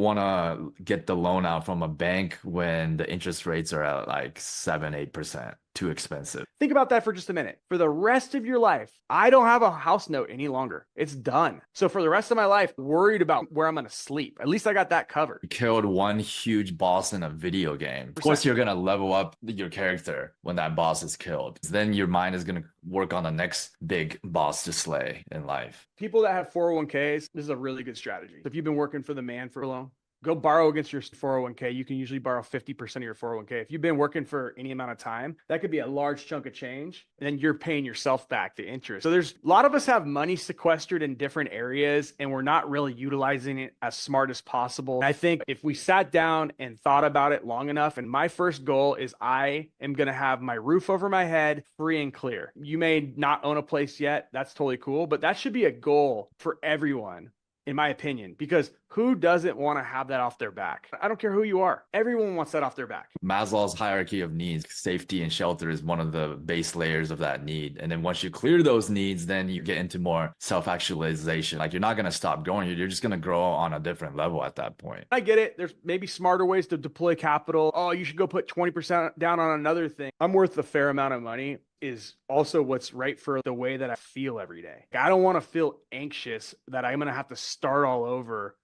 don't want to get the loan out from a bank when the interest rates are at like 7, 8%. Too expensive. Think about that for just a minute. For the rest of your life, I don't have a house note any longer. It's done. So for the rest of my life, worried about where I'm going to sleep. At least I got that covered. You killed one huge boss in a video game. Of course, you're going to level up your character when that boss is killed. Then your mind is going to work on the next big boss to slay in life. People that have 401ks, this is a really good strategy. If you've been working for the man for long, go borrow against your 401k. You can usually borrow 50% of your 401k. If you've been working for any amount of time, that could be a large chunk of change. And then you're paying yourself back the interest. So there's a lot of us have money sequestered in different areas and we're not really utilizing it as smart as possible. And I think if we sat down and thought about it long enough, and my first goal is I am going to have my roof over my head free and clear. You may not own a place yet. That's totally cool. But that should be a goal for everyone, in my opinion, because who doesn't want to have that off their back? I don't care who you are. Everyone wants that off their back. Maslow's hierarchy of needs, safety and shelter is one of the base layers of that need. And then once you clear those needs, then you get into more self-actualization. Like you're not going to stop growing. You're just going to grow on a different level at that point. I get it. There's maybe smarter ways to deploy capital. Oh, you should go put 20% down on another thing. I'm worth a fair amount of money is also what's right for the way that I feel every day. I don't want to feel anxious that I'm going to have to start all over.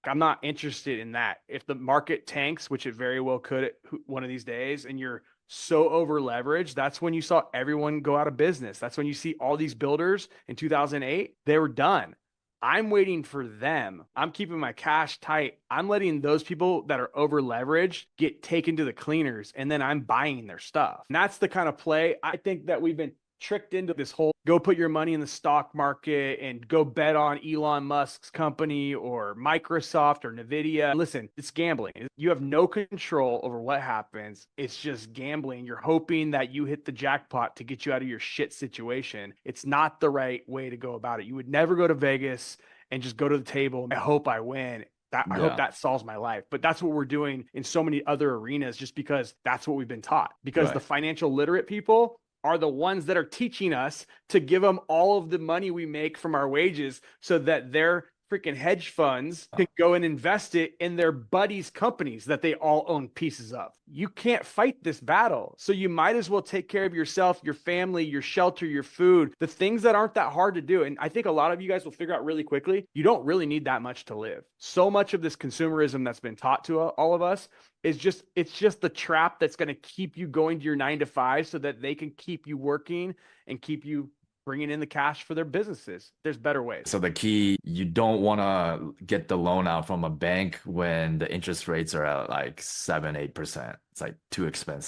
I'm not interested in that. If the market tanks, which it very well could one of these days, and you're so over leveraged, that's when you saw everyone go out of business. That's when you see all these builders in 2008, they were done. I'm waiting for them. I'm keeping my cash tight. I'm letting those people that are over leveraged get taken to the cleaners, and then I'm buying their stuff. And that's the kind of play I think that we've been tricked into, this whole go put your money in the stock market and go bet on Elon Musk's company or Microsoft or Nvidia. Listen, it's gambling. You have no control over what happens. It's just gambling. You're hoping that you hit the jackpot to get you out of your shit situation. It's not the right way to go about it. You would never go to Vegas and just go to the table and I hope I win. I hope that solves my life. But that's what we're doing in so many other arenas, just because that's what we've been taught. Because the financial literate people are the ones that are teaching us to give them all of the money we make from our wages so that their freaking hedge funds can go and invest it in their buddies' companies that they all own pieces of. You can't fight this battle. So you might as well take care of yourself, your family, your shelter, your food, the things that aren't that hard to do. And I think a lot of you guys will figure out really quickly, you don't really need that much to live. So much of this consumerism that's been taught to all of us is it's just the trap that's going to keep you going to your 9 to 5 so that they can keep you working and keep you bringing in the cash for their businesses. There's better ways. So the key, you don't want to get the loan out from a bank when the interest rates are at like 7, 8%. It's like too expensive.